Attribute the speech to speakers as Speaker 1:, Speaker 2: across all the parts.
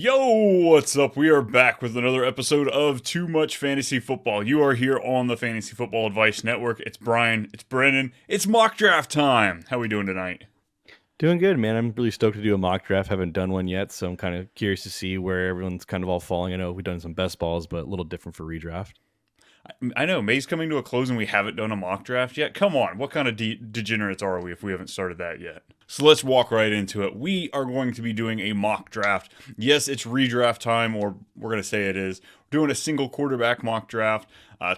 Speaker 1: Yo, what's up? We are back with another episode of Too Much Fantasy Football. You are here on the Fantasy Football Advice Network. It's Brian, it's Brennan, it's mock draft time. How we doing tonight?
Speaker 2: Doing good, man. I'm really stoked to do a mock draft. Haven't done one yet, so I'm kind of curious to see where everyone's kind of all falling. I know we've done some best balls, but a little different for redraft.
Speaker 1: I know May's coming to a close and we haven't done a mock draft yet. Come on, what kind of degenerates are we if we haven't started that yet? So let's walk right into it. We are going to be doing a mock draft. Yes, it's redraft time, or we're going to say it is. We're doing a single quarterback mock draft,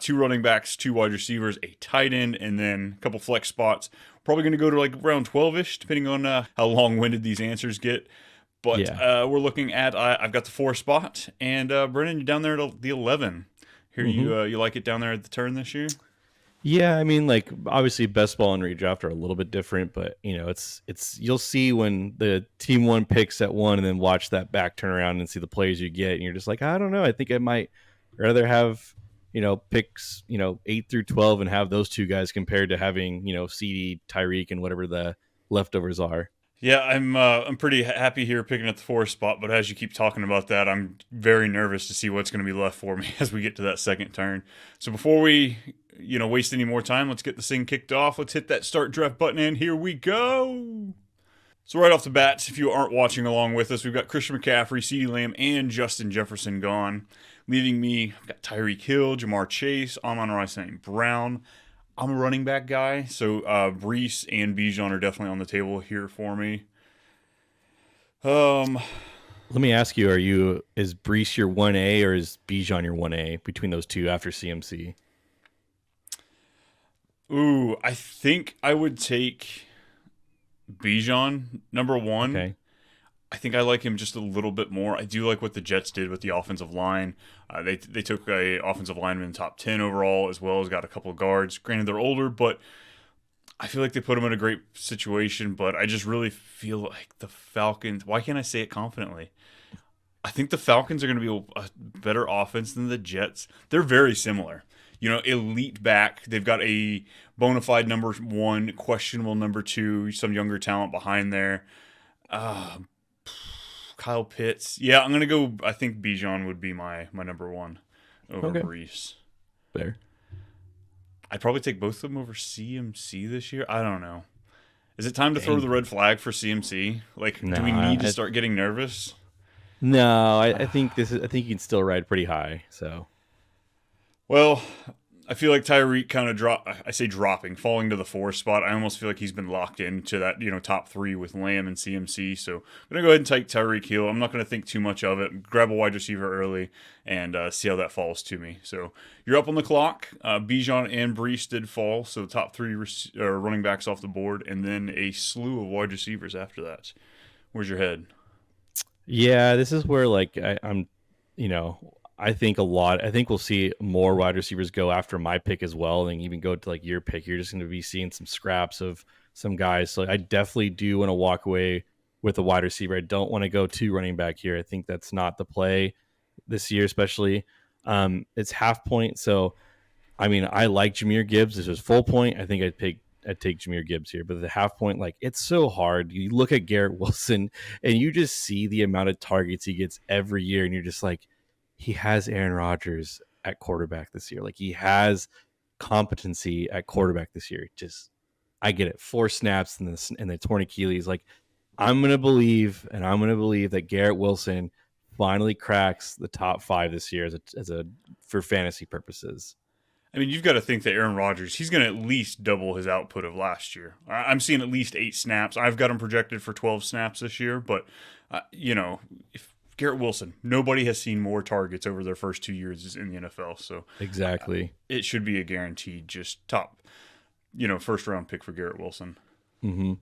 Speaker 1: two running backs, two wide receivers, a tight end, and then a couple flex spots. Probably going to go to like around 12-ish, depending on how long-winded these answers get. But
Speaker 2: Yeah.
Speaker 1: we're looking at, I've got the 4 spot, and Brennan, you're down there at the 11. Here,
Speaker 2: hmm
Speaker 1: you like it down there at the turn this year?
Speaker 2: Yeah, I mean, like obviously, best ball and redraft are a little bit different, but it's you'll see when the team one picks at one, and then watch that back turn around and see the players you get, and you're just like, I don't know. I think I might rather have picks 8 through 12 and have those two guys compared to having CD, Tyreek, and whatever the leftovers are.
Speaker 1: Yeah, I'm pretty happy here picking at the 4 spot, but as you keep talking about that, I'm very nervous to see what's going to be left for me as we get to that second turn. So before we waste any more time, let's get this thing kicked off. Let's hit that start draft button, and here we go. So right off the bat, if you aren't watching along with us, we've got Christian McCaffrey, CeeDee Lamb, and Justin Jefferson gone, leaving me. I've got Tyreek Hill, Jamar Chase, Amon-Ra St. Brown. I'm a running back guy, so Brees and Bijan are definitely on the table here for me. Um,
Speaker 2: Let me ask you: is Brees your 1A or is Bijan your 1A between those two after CMC?
Speaker 1: I think I would take Bijan number one.
Speaker 2: Okay.
Speaker 1: I think I like him just a little bit more. I do like what the Jets did with the offensive line. They took a offensive lineman in the top 10 overall, as well as got a couple of guards. Granted, they're older, but I feel like they put him in a great situation. But I just really feel like the Falcons. Why can't I say it confidently? I think the Falcons are going to be a better offense than the Jets. They're very similar. Elite back. They've got a bona fide number one, questionable number two, some younger talent behind there. Uh, Kyle Pitts. Yeah, I'm gonna go. I think Bijan would be my number one over
Speaker 2: Okay.
Speaker 1: Brees.
Speaker 2: Fair.
Speaker 1: I'd probably take both of them over CMC this year. I don't know. Is it time to throw
Speaker 2: Dang.
Speaker 1: the red flag for CMC? Like,
Speaker 2: No,
Speaker 1: do we need to start getting nervous?
Speaker 2: I think this is. I think you can still ride pretty high. So
Speaker 1: Well, I feel like Tyreek kind of dropping, falling to the 4 spot. I almost feel like he's been locked into that, top 3 with Lamb and CMC. So I'm going to go ahead and take Tyreek Hill. I'm not going to think too much of it. Grab a wide receiver early and see how that falls to me. So you're up on the clock. Bijan and Brees did fall. So top 3 running backs off the board, and then a slew of wide receivers after that. Where's your head?
Speaker 2: yeah, this is where like I'm. You know, I think a lot. I think we'll see more wide receivers go after my pick as well, and even go to like your pick. You're just going to be seeing some scraps of some guys. So I definitely do want to walk away with a wide receiver. I don't want to go to running back here. I think that's not the play this year, especially. It's half point, so I mean, I like Jahmyr Gibbs. This is full point. I think I'd take Jahmyr Gibbs here, but the half point, like it's so hard. You look at Garrett Wilson and you just see the amount of targets he gets every year, and you're just like, he has Aaron Rodgers at quarterback this year. Like he has competency at quarterback this year. Just I get it. 4 snaps and the torn Achilles. Like I'm gonna believe that Garrett Wilson finally cracks the top 5 this year as a for fantasy purposes.
Speaker 1: I mean, you've got to think that Aaron Rodgers, he's going to at least double his output of last year. I'm seeing at least 8 snaps. I've got him projected for 12 snaps this year, but, if Garrett Wilson, nobody has seen more targets over their first 2 years in the NFL, so
Speaker 2: Exactly.
Speaker 1: it should be a guaranteed just top, first round pick for Garrett Wilson.
Speaker 2: hmm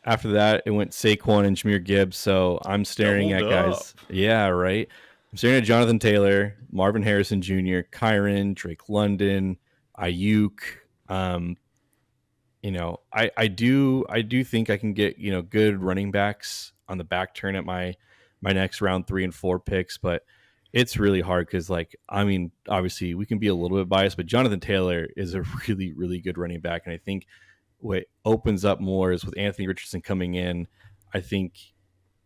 Speaker 2: After that, it went Saquon and Jahmyr Gibbs. So I'm staring
Speaker 1: Doubled
Speaker 2: at
Speaker 1: up.
Speaker 2: guys. Yeah, right. I'm staring at Jonathan Taylor, Marvin Harrison Jr., Kyron, Drake London, Ayuk. Um, I do think I can get good running backs on the back turn at my next round 3 and 4 picks, but it's really hard because I mean, obviously we can be a little bit biased, but Jonathan Taylor is a really really good running back, and I think what opens up more is with Anthony Richardson coming in. I think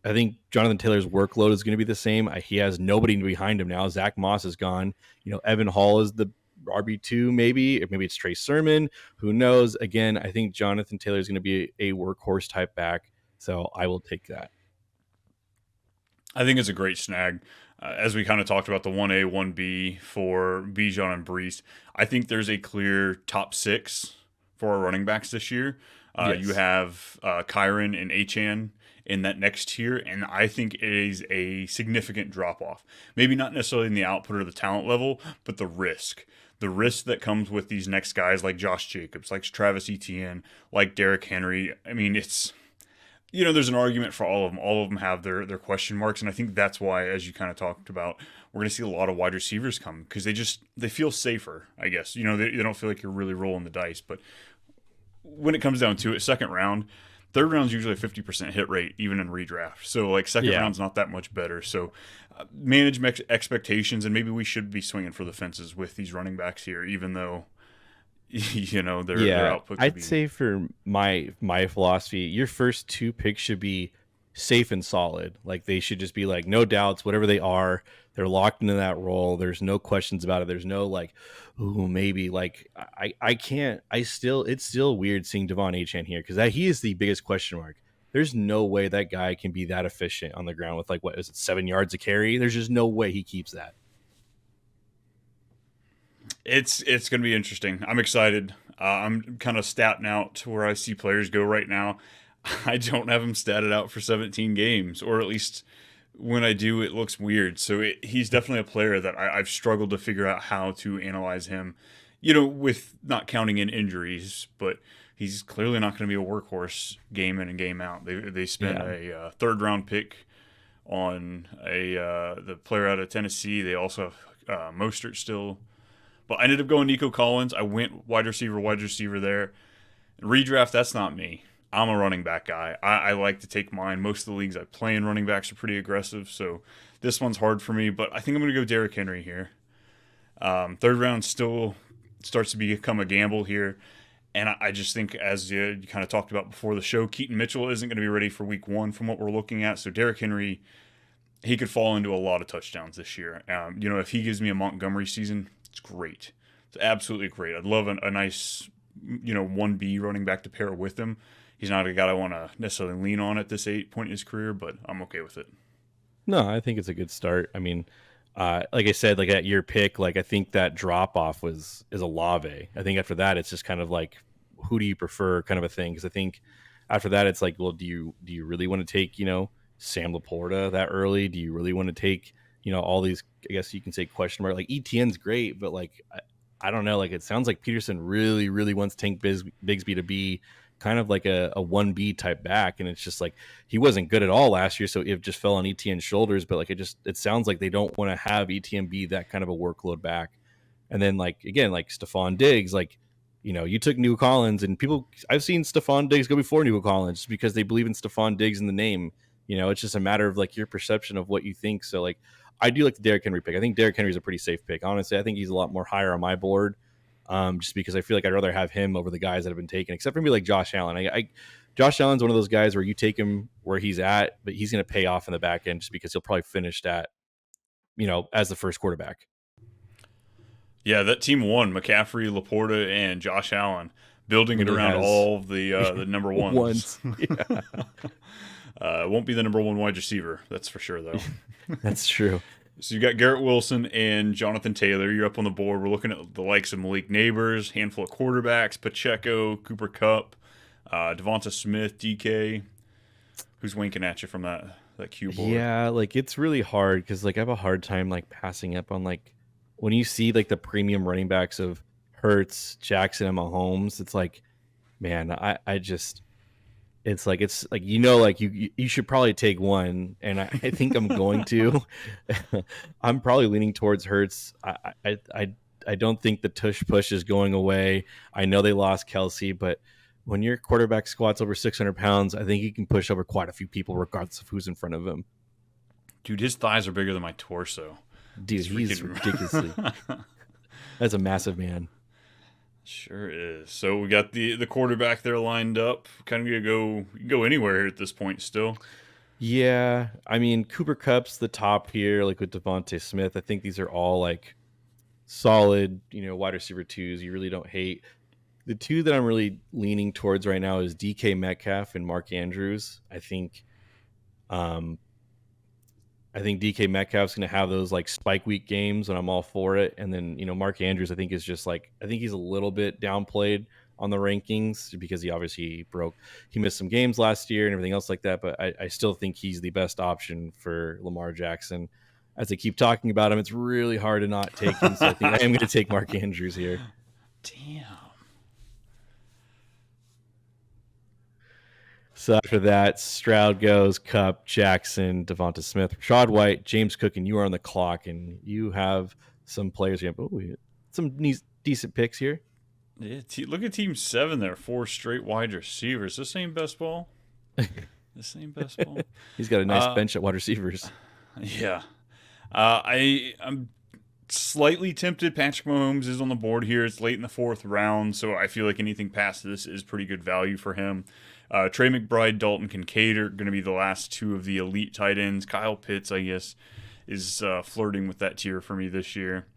Speaker 2: I think Jonathan Taylor's workload is going to be the same. He has nobody behind him now. Zach Moss is gone. Evan Hall is the RB2 maybe, or maybe it's Trey Sermon. Who knows? Again, I think Jonathan Taylor is going to be a workhorse type back, so I will take that.
Speaker 1: I think it's a great snag. As we kind of talked about the 1A, 1B for Bijan and Brees, I think there's a clear top 6 for our running backs this year.
Speaker 2: Yes.
Speaker 1: You have Kyron and Achan in that next tier, and I think it is a significant drop off. Maybe not necessarily in the output or the talent level, but the risk. The risk that comes with these next guys like Josh Jacobs, like Travis Etienne, like Derrick Henry. I mean, it's, there's an argument for all of them. All of them have their question marks, and I think that's why, as you kind of talked about, we're going to see a lot of wide receivers come because they feel safer, I guess. They don't feel like you're really rolling the dice. But when it comes down to it, second round, third round's usually a 50% hit rate, even in redraft. So, like, second round's not that much better. So, manage expectations, and maybe we should be swinging for the fences with these running backs here, even though, their output.
Speaker 2: I'd say for my philosophy, your first 2 picks should be safe and solid. Like, they should just be like, no doubts, whatever they are, they're locked into that role. There's no questions about it. There's no like, ooh, maybe. Like, it's still weird seeing Devon Achane here because he is the biggest question mark. There's no way that guy can be that efficient on the ground with, like, what is it, 7 yards a carry? There's just no way he keeps that.
Speaker 1: It's going to be interesting. I'm excited. I'm kind of statting out to where I see players go right now. I don't have him statted out for 17 games, or at least when I do, it looks weird. So he's definitely a player that I've struggled to figure out how to analyze him, with not counting in injuries, but he's clearly not going to be a workhorse game in and game out. They spent a third round pick on the player out of Tennessee. They also have Mostert still. But I ended up going Nico Collins. I went wide receiver there. Redraft, that's not me. I'm a running back guy. I like to take mine. Most of the leagues I play in, running backs are pretty aggressive, so this one's hard for me. But I think I'm going to go Derrick Henry here. Third round still starts to become a gamble here. And I just think, as you kind of talked about before the show, Keaton Mitchell isn't going to be ready for week 1 from what we're looking at. So Derrick Henry, he could fall into a lot of touchdowns this year. If he gives me a Montgomery season, it's great. It's absolutely great. I'd love a nice, 1B running back to pair with him. He's not a guy I want to necessarily lean on at this point in his career, but I'm okay with it.
Speaker 2: No, I think it's a good start. I mean, like I said, like at your pick, like I think that drop off is Olave. I think after that, it's just kind of like, who do you prefer, kind of a thing. Because I think after that, it's like, well, do you really want to take Sam Laporta that early? Do you really want to take all these? I guess you can say question mark. Like ETN's great, but like I don't know. Like it sounds like Peterson really really wants Tank Bigsby to be kind of like a 1B type back, and it's just like he wasn't good at all last year, so it just fell on ETN's shoulders. But like it sounds like they don't want to have ETN be that kind of a workload back. And then like again, like Stephon Diggs, like you took Nico Collins, and I've seen Stephon Diggs go before Nico Collins just because they believe in Stephon Diggs in the name. It's just a matter of like your perception of what you think. So like I do like the Derrick Henry pick. I think Derrick Henry is a pretty safe pick. Honestly, I think he's a lot more higher on my board. Just because I feel like I'd rather have him over the guys that have been taken, except for maybe like Josh Allen. Josh Allen's one of those guys where you take him where he's at, but he's going to pay off in the back end just because he'll probably finish that, as the first quarterback.
Speaker 1: Yeah, that team won. McCaffrey, Laporta, and Josh Allen building it around all the number ones.
Speaker 2: Yeah.
Speaker 1: Won't be the number 1 wide receiver, that's for sure, though.
Speaker 2: That's true.
Speaker 1: So you got Garrett Wilson and Jonathan Taylor. You're up on the board. We're looking at the likes of Malik Neighbors, handful of quarterbacks, Pacheco, Cooper Kupp, Devonta Smith, DK. Who's winking at you from that Q board?
Speaker 2: Yeah, like it's really hard because like I have a hard time like passing up on like when you see like the premium running backs of Hurts, Jackson, and Mahomes. It's like, man, I just. It's like like you should probably take one, and I think I'm going to. I'm probably leaning towards Hurts. I don't think the tush push is going away. I know they lost Kelsey, but when your quarterback squats over 600 pounds, I think he can push over quite a few people regardless of who's in front of him.
Speaker 1: Dude, his thighs are bigger than my torso.
Speaker 2: Dude, he's ridiculously. That's a massive man.
Speaker 1: Sure is. So we got the quarterback there lined up. Kind of gonna go anywhere here at this point still.
Speaker 2: Yeah, I mean Cooper Cup's the top here, like with Devontae Smith. I think these are all like solid, wide receiver twos. You really don't hate. The two that I'm really leaning towards right now is DK Metcalf and Mark Andrews. Um, I think DK Metcalf's going to have those like spike week games, and I'm all for it. And then Mark Andrews, I think is just like I think he's a little bit downplayed on the rankings because he missed some games last year and everything else like that. But I still think he's the best option for Lamar Jackson. As I keep talking about him, it's really hard to not take him. So I think I am going to take Mark Andrews here.
Speaker 1: Damn.
Speaker 2: So after that, Stroud goes, Cup, Jackson, Devonta Smith, Rashad White, James Cook, and you are on the clock, and you have some players here. Oh, some decent picks here.
Speaker 1: Yeah, look at Team 7 there. 4 straight wide receivers. This ain't best ball. This ain't best ball.
Speaker 2: He's got a nice bench at wide receivers.
Speaker 1: Yeah. I'm slightly tempted. Patrick Mahomes is on the board here. It's late in the 4th round, so I feel like anything past this is pretty good value for him. Trey McBride, Dalton Kincaid are going to be the last 2 of the elite tight ends. Kyle Pitts, I guess, is flirting with that tier for me this year.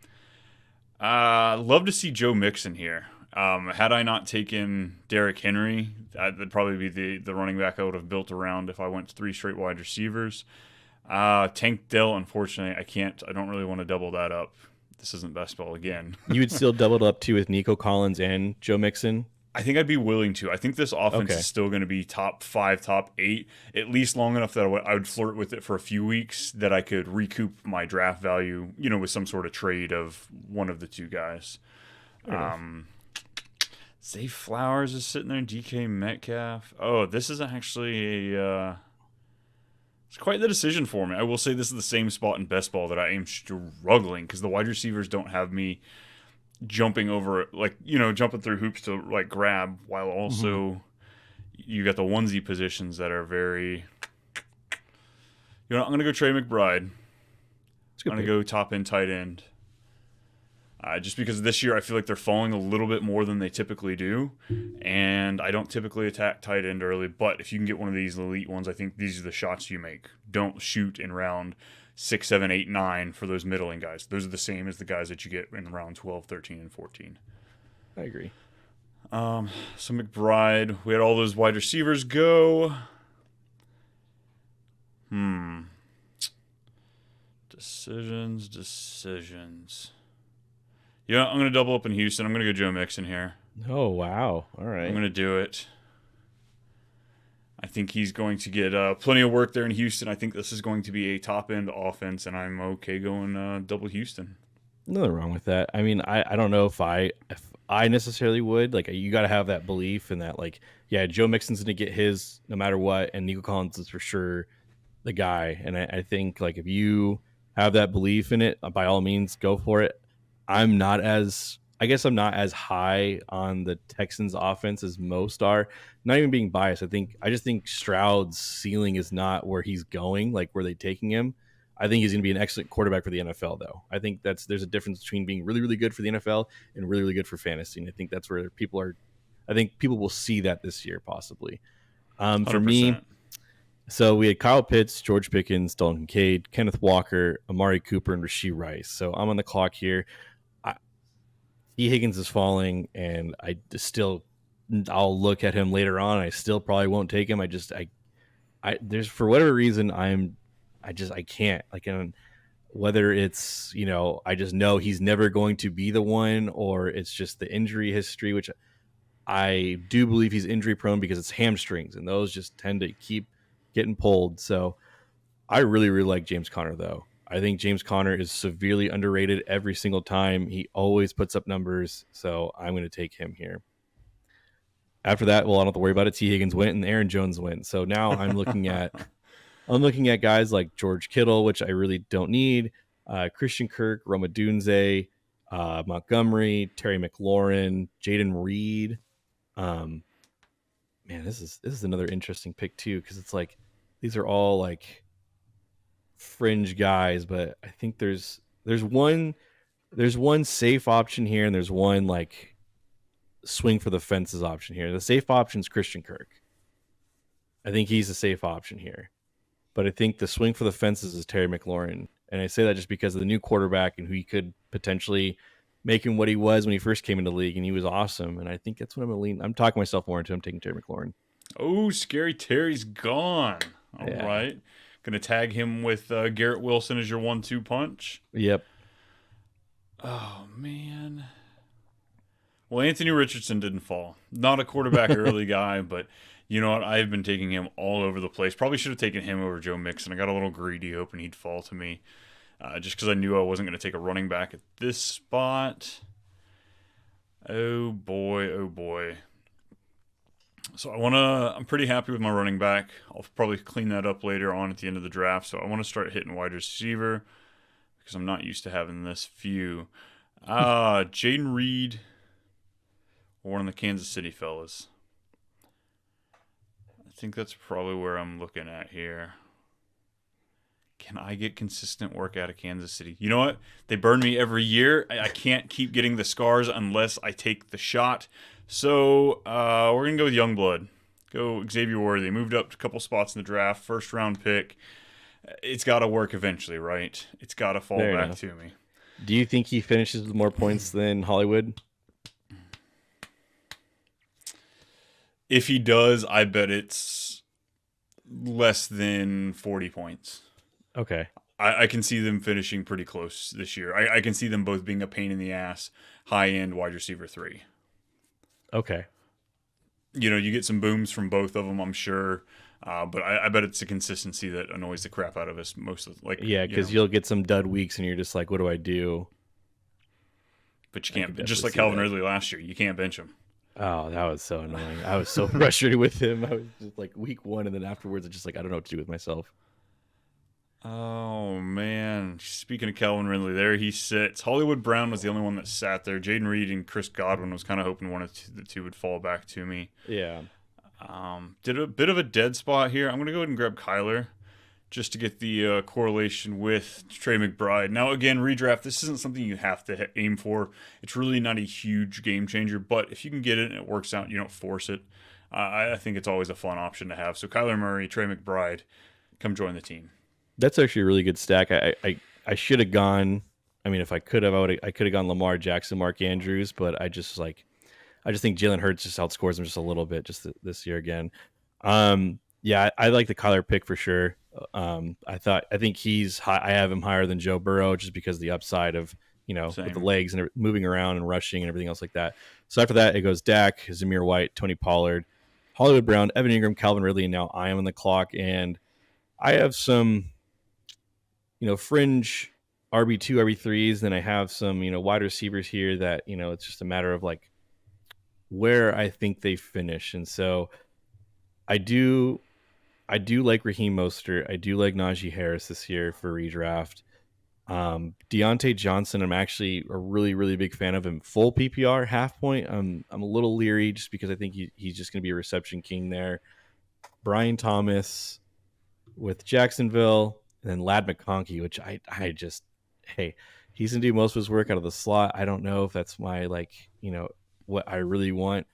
Speaker 1: Love to see Joe Mixon here. Had I not taken Derrick Henry, that'd probably be the running back I would have built around if I went 3 straight wide receivers. Tank Dell, unfortunately, I can't. I don't really want to double that up. This isn't best ball again.
Speaker 2: You would still double it up too with Nico Collins and Joe Mixon?
Speaker 1: I think I'd be willing to. I think this offense is still going to be top 5, top 8, at least long enough that I would flirt with it for a few weeks, that I could recoup my draft value, with some sort of trade of one of the 2 guys. Zay Flowers is sitting there, DK Metcalf. Oh, this is actually it's quite the decision for me. I will say this is the same spot in best ball that I am struggling because the wide receivers don't have me jumping over, jumping through hoops to like grab, while also you got the onesie positions that are very. I'm gonna go Trey McBride. I'm gonna go top end tight end. Just because this year I feel like they're falling a little bit more than they typically do, and I don't typically attack tight end early. But if you can get one of these elite ones, I think these are the shots you make. Don't shoot in round 6, 7, 8, 9 for those middling guys. Those are the same as the guys that you get in round 12, 13, and 14.
Speaker 2: I agree.
Speaker 1: So McBride, we had all those wide receivers go. Decisions. Yeah, I'm going to double up in Houston. I'm going to go Joe Mixon here.
Speaker 2: Oh, wow. All right.
Speaker 1: I'm going to do it. I think he's going to get plenty of work there in Houston. I think this is going to be a top-end offense, and I'm okay going double Houston.
Speaker 2: Nothing wrong with that. I mean, I don't know if I necessarily would. Like, you got to have that belief in that, like, yeah, Joe Mixon's going to get his no matter what, and Nico Collins is for sure the guy. And I think, like, if you have that belief in it, by all means, go for it. I'm not as high on the Texans offense as most are. Not even being biased. I just think Stroud's ceiling is not where he's going, like where they're taking him. I think he's going to be an excellent quarterback for the NFL, though. I think there's a difference between being really, really good for the NFL and really, really good for fantasy. And I think that's where people will see that this year, possibly. For me, so we had Kyle Pitts, George Pickens, Dalton Kincaid, Kenneth Walker, Amari Cooper, and Rashee Rice. So I'm on the clock here. E. Higgins is falling, and I'll look at him later on. I still probably won't take him. There's for whatever reason I can't, whether it's, I just know he's never going to be the one, or it's just the injury history, which I do believe he's injury prone because it's hamstrings, and those just tend to keep getting pulled. So I really, really like James Conner, though. I think James Conner is severely underrated every single time. He always puts up numbers, so I'm going to take him here. After that, well, I don't have to worry about it. T. Higgins went and Aaron Jones went. So now I'm looking at guys like George Kittle, which I really don't need. Christian Kirk, Roma Dunze, Montgomery, Terry McLaurin, Jaden Reed. Man, this is another interesting pick too, because it's like these are all like fringe guys, but I think there's one safe option here, and there's one like swing for the fences option here. The safe option is Christian Kirk. I think he's a safe option here, but I think the swing for the fences is Terry McLaurin. And I say that just because of the new quarterback and who he could potentially make him what he was when he first came into the league, and he was awesome. And I think that's what I'm going to lean. I'm talking myself more into him taking Terry McLaurin.
Speaker 1: Oh, Scary Terry's gone. All right. Going to tag him with Garrett Wilson as your 1-2 punch.
Speaker 2: Yep.
Speaker 1: Oh, man. Well, Anthony Richardson didn't fall. Not a quarterback early guy, but you know what? I've been taking him all over the place. Probably should have taken him over Joe Mixon. I got a little greedy hoping he'd fall to me just because I knew I wasn't going to take a running back at this spot. Oh, boy. Oh, boy. So I'm pretty happy with my running back. I'll probably clean that up later on at the end of the draft. So I want to start hitting wide receiver because I'm not used to having this few. Jaden Reed, or one of the Kansas City fellas. I think that's probably where I'm looking at here. Can I get consistent work out of Kansas City? You know what? They burn me every year. I can't keep getting the scars unless I take the shot. So we're going to go with Youngblood. Go Xavier Worthy. Moved up a couple spots in the draft. First round pick. It's got to work eventually, right? It's got to fall back to me.
Speaker 2: Do you think he finishes with more points than Hollywood?
Speaker 1: If he does, I bet it's less than 40 points.
Speaker 2: Okay.
Speaker 1: I can see them finishing pretty close this year. I can see them both being a pain in the ass, high-end wide receiver 3.
Speaker 2: Okay.
Speaker 1: You know, you get some booms from both of them, I'm sure. But I bet it's a consistency that annoys the crap out of us most of
Speaker 2: because you'll get some dud weeks and you're just like, what do I do?
Speaker 1: But you can't, just like Calvin Ridley last year, you can't bench him.
Speaker 2: Oh, that was so annoying. I was so frustrated with him. I was just like week 1, and then afterwards, I just like I don't know what to do with myself.
Speaker 1: Oh, man. Speaking of Calvin Ridley, there he sits. Hollywood Brown was the only one that sat there. Jaden Reed and Chris Godwin was kind of hoping one of the two would fall back to me.
Speaker 2: Yeah.
Speaker 1: Did a bit of a dead spot here. I'm going to go ahead and grab Kyler just to get the correlation with Trey McBride. Now, again, redraft, this isn't something you have to aim for. It's really not a huge game changer, but if you can get it and it works out, you don't force it. I think it's always a fun option to have. So Kyler Murray, Trey McBride, come join the team.
Speaker 2: That's actually a really good stack. I should have gone. I mean, if I could have, I could have gone Lamar Jackson, Mark Andrews, but I just think Jalen Hurts just outscores him just a little bit just this year again. Yeah, I like the Kyler pick for sure. I think he's high. I have him higher than Joe Burrow just because of the upside of with the legs and moving around and rushing and everything else like that. So after that, it goes Dak, Zamir White, Tony Pollard, Hollywood Brown, Evan Ingram, Calvin Ridley, and now I am on the clock, and I have some fringe RB2, RB3s. Then I have some, wide receivers here that, it's just a matter of like where I think they finish. And so I do like Raheem Mostert. I do like Najee Harris this year for redraft. Deontay Johnson, I'm actually a really, really big fan of him. Full PPR, half point. I'm a little leery just because I think he's just going to be a reception king there. Brian Thomas with Jacksonville. And then Lad McConkey, which I just, hey, he's going to do most of his work out of the slot. I don't know if that's my, what I really want.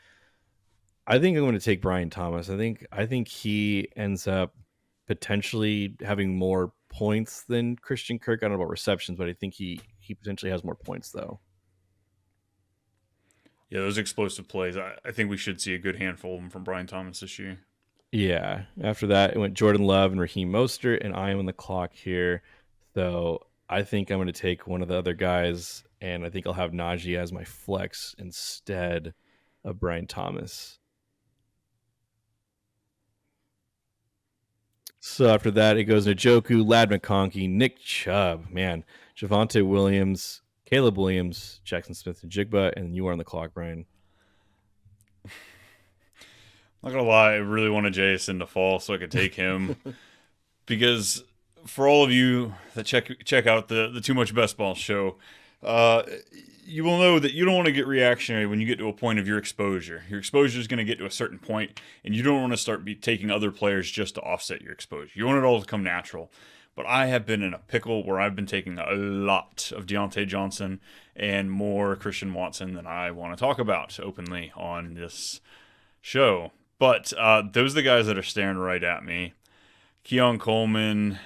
Speaker 2: I think I'm going to take Brian Thomas. I think he ends up potentially having more points than Christian Kirk. I don't know about receptions, but I think he potentially has more points, though.
Speaker 1: Yeah, those explosive plays. I think we should see a good handful of them from Brian Thomas this year.
Speaker 2: Yeah. After that, it went Jordan Love and Raheem Mostert, and I am on the clock here. So I think I'm going to take one of the other guys, and I think I'll have Najee as my flex instead of Brian Thomas. So after that, it goes Njoku, Lad McConkey, Nick Chubb, man, Javonte Williams, Caleb Williams, Jackson Smith, and Jigba, and you are on the clock, Brian.
Speaker 1: Not gonna lie, I really wanted Jason to fall so I could take him because for all of you that check out the Too Much Best Ball show, you will know that you don't want to get reactionary when you get to a point of your exposure. Your exposure is going to get to a certain point, and you don't want to start taking other players just to offset your exposure. You want it all to come natural. But I have been in a pickle where I've been taking a lot of Deontay Johnson and more Christian Watson than I want to talk about openly on this show. But those are the guys that are staring right at me. Keon Coleman,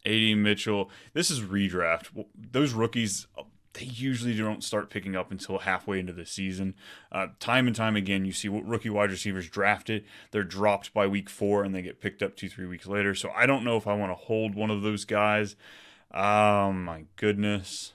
Speaker 1: A.D. Mitchell. This is redraft. Those rookies, they usually don't start picking up until halfway into the season. Time and time again, you see rookie wide receivers drafted. They're dropped by week 4 and they get picked up 2-3 weeks later. So I don't know if I want to hold one of those guys. Oh my goodness.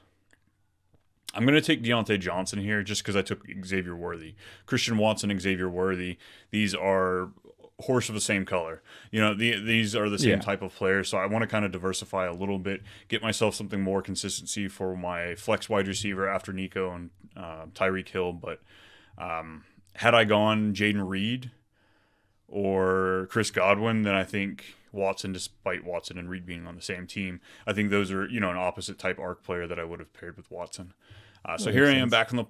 Speaker 1: I'm going to take Deontay Johnson here just because I took Xavier Worthy. Christian Watson, Xavier Worthy. These are horse of the same color. These are the same type of players, so I want to kind of diversify a little bit, get myself something more consistency for my flex wide receiver after Nico and Tyreek Hill. But had I gone Jaden Reed or Chris Godwin, then I think Watson, despite Watson and Reed being on the same team, I think those are, an opposite type arc player that I would have paired with Watson. So here I am back on the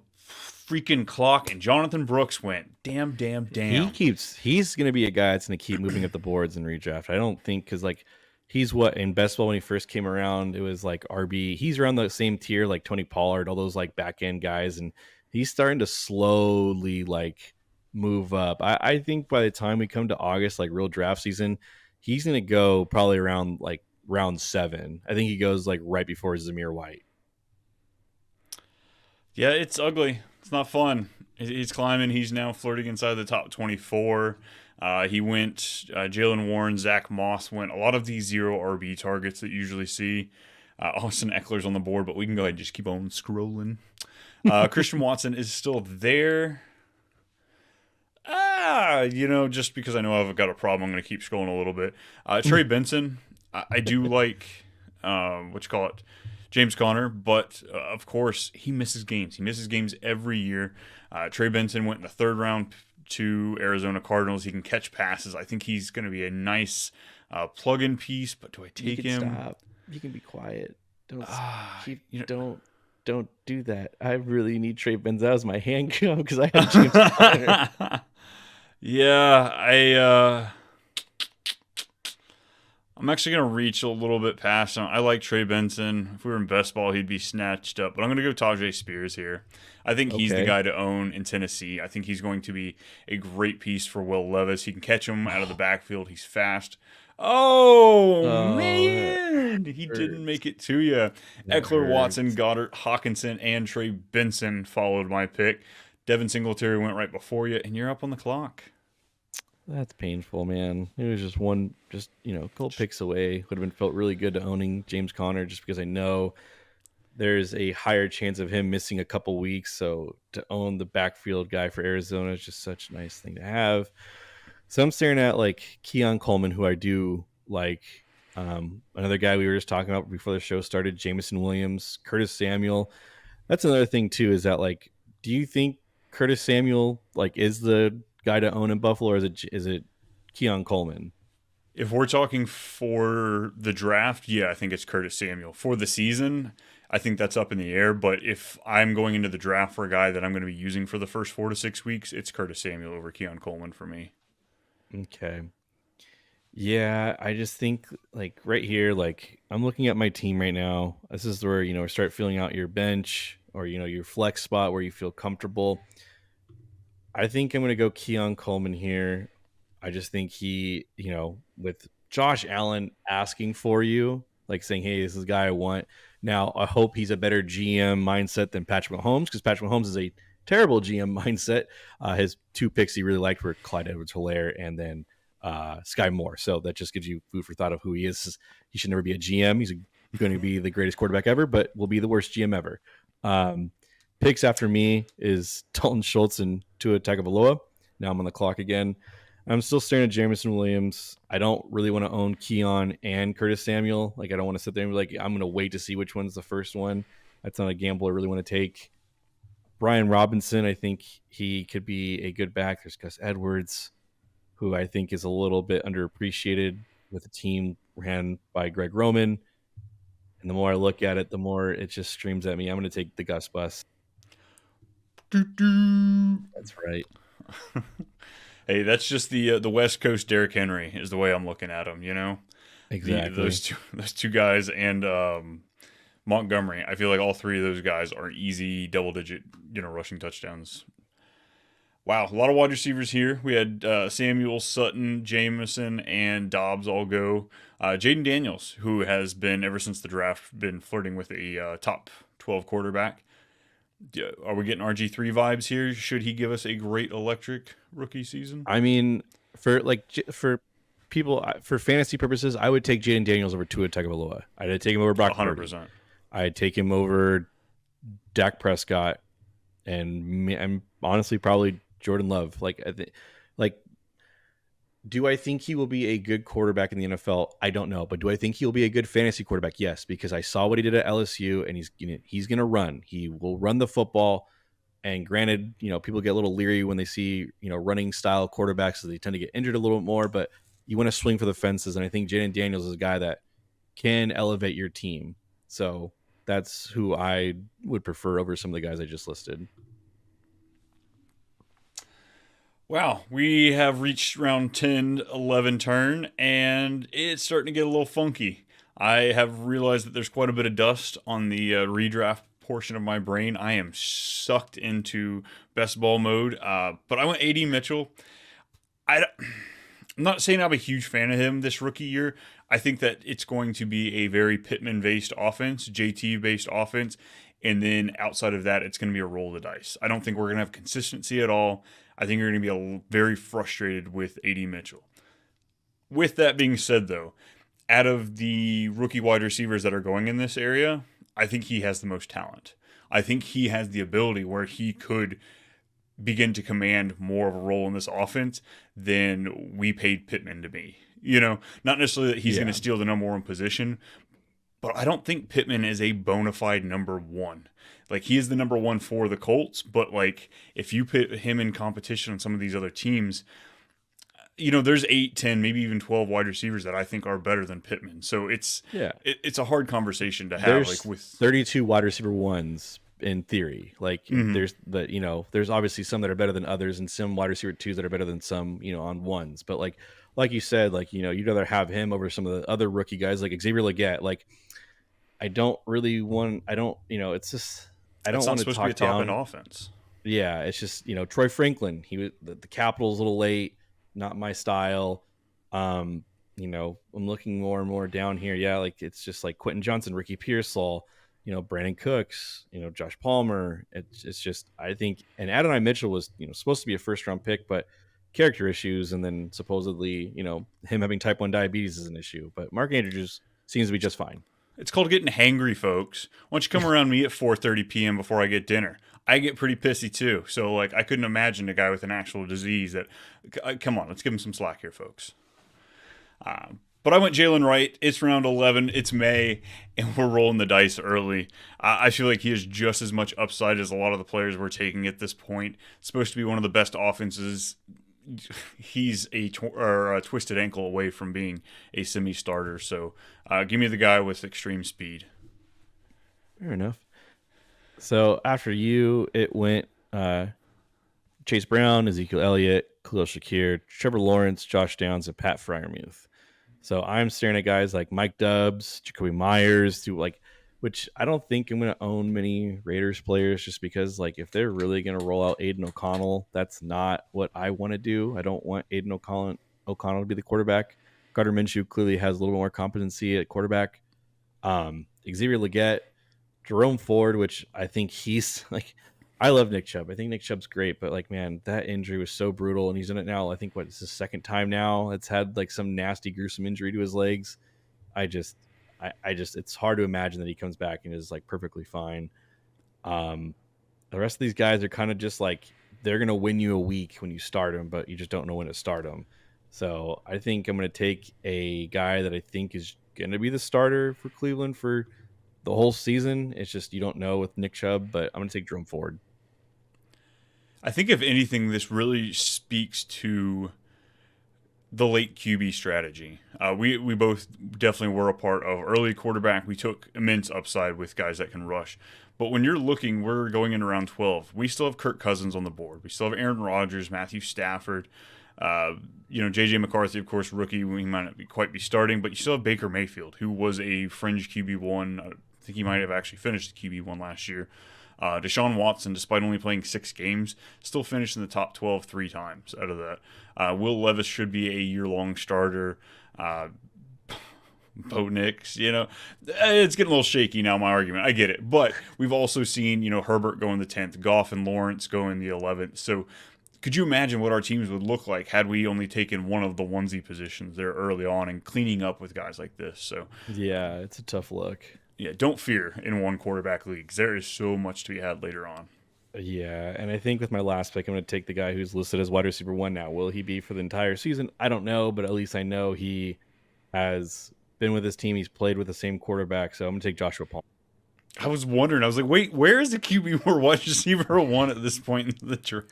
Speaker 1: freaking clock, and Jonathan Brooks went. Damn.
Speaker 2: He's going to be a guy that's going to keep moving up the boards in redraft. I don't think, because he's what in best ball when he first came around, it was like RB. He's around the same tier like Tony Pollard, all those like back end guys, and he's starting to slowly move up. I think by the time we come to August, like real draft season, he's going to go probably around round 7. I think he goes right before Zamir White.
Speaker 1: Yeah, it's ugly. It's not fun. He's climbing. He's now flirting inside the top 24. He went, Jalen Warren, Zach Moss went. A lot of these 0 RB targets that you usually see. Austin Eckler's on the board, but we can go ahead and just keep on scrolling. Christian Watson is still there. Just because I know I've got a problem, I'm going to keep scrolling a little bit. Trey Benson, I do like, James Conner, but of course he misses games. He misses games every year. Trey Benson went in the 3rd round to Arizona Cardinals. He can catch passes. I think he's going to be a nice plug-in piece. But do I take him?
Speaker 2: Stop. You can be quiet. Don't do that. I really need Trey Benson. That was my hand because I had James Conner.
Speaker 1: Yeah, I'm actually going to reach a little bit past him. I like Trey Benson. If we were in best ball, he'd be snatched up. But I'm going to go Tajay Spears here. I think he's the guy to own in Tennessee. I think he's going to be a great piece for Will Levis. He can catch him out of the backfield. He's fast. Oh man. He didn't make it to you. Eckler, Watson, Goddard, Hawkinson, and Trey Benson followed my pick. Devin Singletary went right before you, and you're up on the clock.
Speaker 2: That's painful, man. It was just a couple picks away. Would have been felt really good to owning James Conner just because I know there's a higher chance of him missing a couple weeks. So to own the backfield guy for Arizona is just such a nice thing to have. So I'm staring at Keon Coleman, who I do like. Another guy we were just talking about before the show started, Jameson Williams, Curtis Samuel. That's another thing too, is that do you think Curtis Samuel is the guy to own in Buffalo, or is it Keon Coleman?
Speaker 1: If we're talking for the draft, yeah, I think it's Curtis Samuel. For the season, I think that's up in the air. But if I'm going into the draft for a guy that I'm going to be using for the first 4 to 6 weeks, it's Curtis Samuel over Keon Coleman for me.
Speaker 2: Okay. Yeah, I just think right here, I'm looking at my team right now. This is where, start filling out your bench or, your flex spot where you feel comfortable. I think I'm going to go Keon Coleman here. I just think he, with Josh Allen asking for you, saying, hey, this is the guy I want. Now, I hope he's a better GM mindset than Patrick Mahomes, because Patrick Mahomes is a terrible GM mindset. His 2 picks he really liked were Clyde Edwards-Helaire and then Sky Moore. So that just gives you food for thought of who he is. He should never be a GM. He's going to be the greatest quarterback ever, but will be the worst GM ever. Picks after me is Dalton Schultz and Tua Tagovailoa. Now I'm on the clock again. I'm still staring at Jameson Williams. I don't really want to own Keon and Curtis Samuel. I don't want to sit there and be I'm going to wait to see which one's the first one. That's not a gamble I really want to take. Brian Robinson, I think he could be a good back. There's Gus Edwards, who I think is a little bit underappreciated with a team ran by Greg Roman. And the more I look at it, the more it just streams at me. I'm going to take the Gus bus. That's right.
Speaker 1: Hey, that's just the West Coast Derrick Henry is the way I'm looking at him.
Speaker 2: Exactly.
Speaker 1: Those two guys and Montgomery. I feel like all 3 of those guys are easy double-digit rushing touchdowns. Wow, a lot of wide receivers here. We had Samuel, Sutton, Jameson, and Dobbs all go. Jaden Daniels, who has been, ever since the draft, been flirting with a top 12 quarterback. Are we getting RG3 vibes here? Should he give us a great electric rookie season?
Speaker 2: I mean, for people for fantasy purposes, I would take Jaden Daniels over Tua Tagovailoa. I'd take him over Brock Purdy.
Speaker 1: 100%.
Speaker 2: I'd take him over Dak Prescott, and honestly probably Jordan Love. Like, do I think he will be a good quarterback in the NFL? I don't know, but do I think he'll be a good fantasy quarterback? Yes, because I saw what he did at LSU, and he's going to run. He will run the football. And granted, people get a little leery when they see, running style quarterbacks, so they tend to get injured a little bit more, but you want to swing for the fences. And I think Jaden Daniels is a guy that can elevate your team. So that's who I would prefer over some of the guys I just listed.
Speaker 1: Wow, we have reached round 10, 11 turn, and it's starting to get a little funky. I have realized that there's quite a bit of dust on the redraft portion of my brain. I am sucked into best ball mode, but I went AD Mitchell. I'm not saying I'm a huge fan of him this rookie year. I think that it's going to be a very Pittman-based offense, JT-based offense, and then outside of that, it's going to be a roll of the dice. I don't think we're going to have consistency at all. I think you're going to be very frustrated with AD Mitchell. With that being said, though, out of the rookie wide receivers that are going in this area, I think he has the most talent. I think he has the ability where he could begin to command more of a role in this offense than we paid Pittman to be. Not necessarily that he's going to steal the number one position, but I don't think Pittman is a bona fide number one. Like, he is the number one for the Colts, but like, if you put him in competition on some of these other teams, there's 8, 10, maybe even 12 wide receivers that I think are better than Pittman. So it's a hard conversation to have.
Speaker 2: There's with 32 wide receiver ones in theory. Like, there's obviously some that are better than others, and some wide receiver twos that are better than some, on ones. But like you said, you'd rather have him over some of the other rookie guys like Xavier Legette. Like, I don't really want. I don't. It's just. I don't want to talk
Speaker 1: down. It's supposed to be a top-end
Speaker 2: offense. Yeah, it's just Troy Franklin. He was the Capitals a little late. Not my style. I'm looking more and more down here. Yeah, like, it's just like Quentin Johnson, Ricky Pearsall, Brandon Cooks, Josh Palmer. It's just, I think, and Adonai Mitchell was supposed to be a first round pick, but character issues, and then supposedly him having type 1 diabetes is an issue. But Mark Andrews seems to be just fine.
Speaker 1: It's called getting hangry, folks. Why don't you come around me at 4:30 p.m. before I get dinner? I get pretty pissy too. So, I couldn't imagine a guy with an actual disease that. Come on, let's give him some slack here, folks. But I went Jalen Wright. It's round 11. It's May, and we're rolling the dice early. I feel like he has just as much upside as a lot of the players we're taking at this point. It's supposed to be one of the best offenses. He's a twisted ankle away from being a semi-starter. So give me the guy with extreme speed.
Speaker 2: Fair enough. So after you, it went Chase Brown, Ezekiel Elliott, Khalil Shakir, Trevor Lawrence, Josh Downs, and Pat Freiermuth. So I'm staring at guys like Mike Dubbs, Jacoby Myers, which I don't think I'm going to own many Raiders players, just because, if they're really going to roll out Aiden O'Connell, that's not what I want to do. I don't want Aiden O'Connell to be the quarterback. Gardner Minshew clearly has a little more competency at quarterback. Xavier Legette, Jerome Ford, which I think he's I love Nick Chubb. I think Nick Chubb's great, but man, that injury was so brutal, and he's in it now. I think it's his second time now. It's had some nasty, gruesome injury to his legs. I just, it's hard to imagine that he comes back and is perfectly fine. The rest of these guys are kind of just they're going to win you a week when you start them, but you just don't know when to start them. So I think I'm going to take a guy that I think is going to be the starter for Cleveland for the whole season. It's just, you don't know with Nick Chubb, but I'm going to take Jerome Ford.
Speaker 1: I think, if anything, this really speaks to the late QB strategy. We both definitely were a part of early quarterback. We took immense upside with guys that can rush. But when you're looking, we're going into round 12. We still have Kirk Cousins on the board. We still have Aaron Rodgers, Matthew Stafford. J.J. McCarthy, of course, rookie. He might not quite be starting, but you still have Baker Mayfield, who was a fringe QB1. I think he might have actually finished the QB1 last year. Deshaun Watson, despite only playing 6 games, still finished in the top 12 3 times out of that. Will Levis should be a year-long starter. Bo Nix, it's getting a little shaky now, my argument. I get it. But we've also seen, Herbert go in the 10th, Goff and Lawrence go in the 11th. So could you imagine what our teams would look like had we only taken one of the onesie positions there early on and cleaning up with guys like this? So
Speaker 2: yeah, it's a tough look.
Speaker 1: Yeah, don't fear in one quarterback leagues. There is so much to be had later on.
Speaker 2: Yeah, and I think with my last pick, I'm going to take the guy who's listed as wide receiver 1 now. Will he be for the entire season? I don't know, but at least I know he has been with his team. He's played with the same quarterback, so I'm going to take Joshua Palmer.
Speaker 1: I was wondering. I was like, wait, where is the QB or wide receiver 1 at this point in the draft?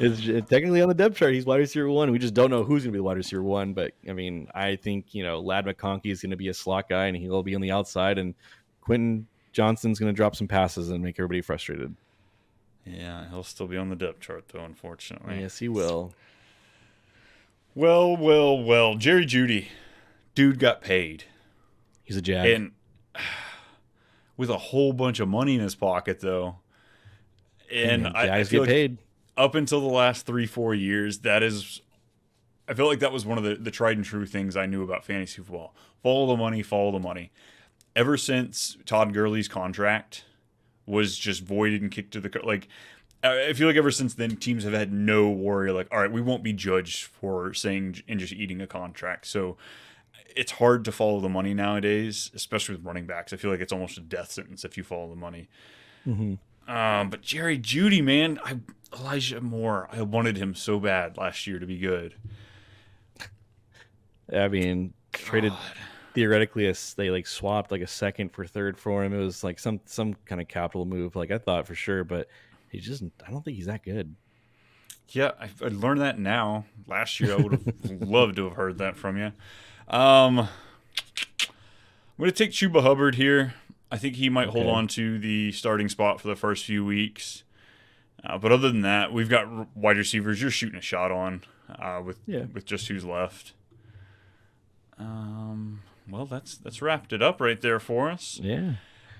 Speaker 2: It's technically on the depth chart. He's wide receiver 1. We just don't know who's going to be the wide receiver 1. But, I mean, I think, Lad McConkey is going to be a slot guy, and he'll be on the outside, and Quentin Johnson's going to drop some passes and make everybody frustrated.
Speaker 1: Yeah, he'll still be on the depth chart, though, unfortunately.
Speaker 2: Yes, he will.
Speaker 1: Well. Jerry Jeudy. Dude got paid.
Speaker 2: He's a Jag.
Speaker 1: And with a whole bunch of money in his pocket, though. And I feel
Speaker 2: get paid.
Speaker 1: Up until the last 3-4 years, I feel like that was one of the tried and true things I knew about fantasy football. Follow the money. Ever since Todd Gurley's contract was just voided and kicked to the I feel like ever since then teams have had no worry. Like, all right, we won't be judged for saying and just eating a contract. So it's hard to follow the money nowadays, especially with running backs. I feel like it's almost a death sentence if you follow the money.
Speaker 2: Mm-hmm.
Speaker 1: But Jerry Jeudy, man, Elijah Moore, I wanted him so bad last year to be good.
Speaker 2: I mean, traded theoretically they swapped a second for third for him. It was like some kind of capital move. I thought for sure, but I don't think he's that good.
Speaker 1: Yeah, I learned that now. Last year I would have loved to have heard that from you. I'm going to take Chuba Hubbard here. I think he might hold on to the starting spot for the first few weeks. But other than that, we've got wide receivers you're shooting a shot on with just who's left. Well, that's wrapped it up right there for us.
Speaker 2: Yeah.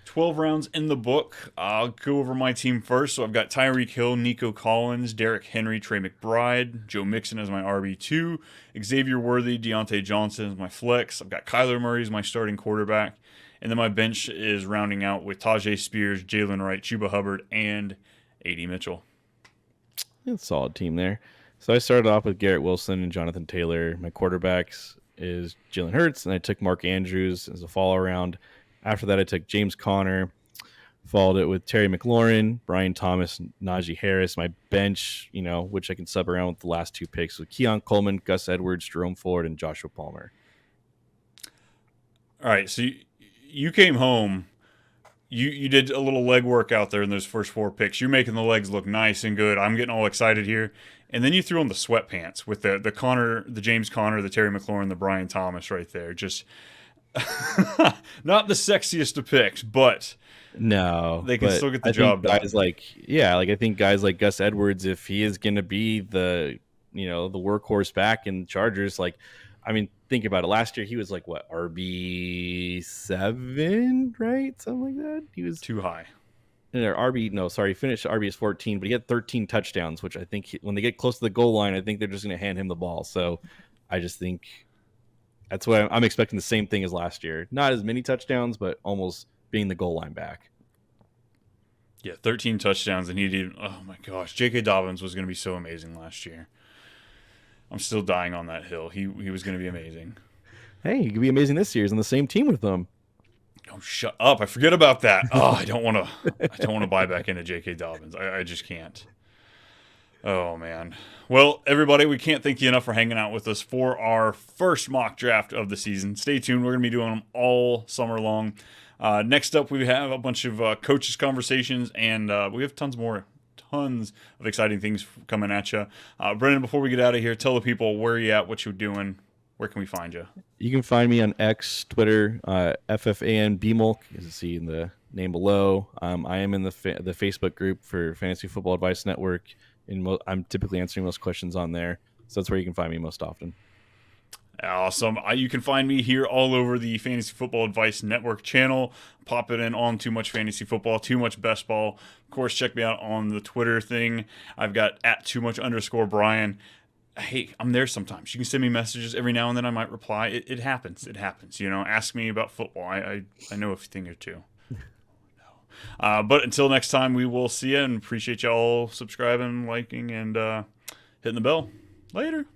Speaker 1: 12 rounds in the book. I'll go over my team first. So I've got Tyreek Hill, Nico Collins, Derrick Henry, Trey McBride, Joe Mixon as my RB2, Xavier Worthy, Deontay Johnson as my flex. I've got Kyler Murray as my starting quarterback. And then my bench is rounding out with Tajay Spears, Jalen Wright, Chuba Hubbard, and A.D. Mitchell.
Speaker 2: It's a solid team there. So I started off with Garrett Wilson and Jonathan Taylor. My quarterbacks is Jalen Hurts, and I took Mark Andrews as a follow-around. After that, I took James Conner, followed it with Terry McLaurin, Brian Thomas, Najee Harris. My bench, which I can sub around with the last 2 picks, with Keon Coleman, Gus Edwards, Jerome Ford, and Joshua Palmer.
Speaker 1: All right, so you came home. You did a little leg work out there in those first 4 picks. You're making the legs look nice and good. I'm getting all excited here. And then you threw on the sweatpants with the Connor, the James Conner, the Terry McLaurin, the Brian Thomas right there. Just not the sexiest of picks, but
Speaker 2: no,
Speaker 1: they can still get the job done.
Speaker 2: I think guys like Gus Edwards, if he is going to be the workhorse back in Chargers, think about it. Last year he was RB7, right? Something like that. He was
Speaker 1: too high.
Speaker 2: He finished RB as 14, but he had 13 touchdowns, which I think when they get close to the goal line, I think they're just going to hand him the ball. So I just think that's what I'm expecting, the same thing as last year. Not as many touchdowns, but almost being the goal line back.
Speaker 1: Yeah, 13 touchdowns, and he did. Oh my gosh, J.K. Dobbins was going to be so amazing last year. I'm still dying on that hill. He was going to be amazing.
Speaker 2: Hey, he could be amazing this year. He's on the same team with them.
Speaker 1: Oh, shut up! I forget about that. Oh, I don't want to buy back into J.K. Dobbins. I just can't. Oh man. Well, everybody, we can't thank you enough for hanging out with us for our first mock draft of the season. Stay tuned. We're going to be doing them all summer long. Next up, we have a bunch of coaches conversations, and we have tons of exciting things coming at you. Brennan, before we get out of here, tell the people where you at, what you're doing, where can we find you?
Speaker 2: You can find me on X, Twitter, FFANBMulk, as you see in the name below. I am in the Facebook group for Fantasy Football Advice Network, and I'm typically answering most questions on there. So that's where you can find me most often.
Speaker 1: Awesome. You can find me here all over the Fantasy Football Advice Network channel. Pop it in on Too Much Fantasy Football, Too Much Best Ball. Of course, check me out on the Twitter thing. I've got at Too Much _ Brian. Hey, I'm there sometimes. You can send me messages every now and then. I might reply. It happens. It happens. Ask me about football. I know a thing or two. But until next time, we will see you, and appreciate y'all subscribing, liking, and hitting the bell. Later.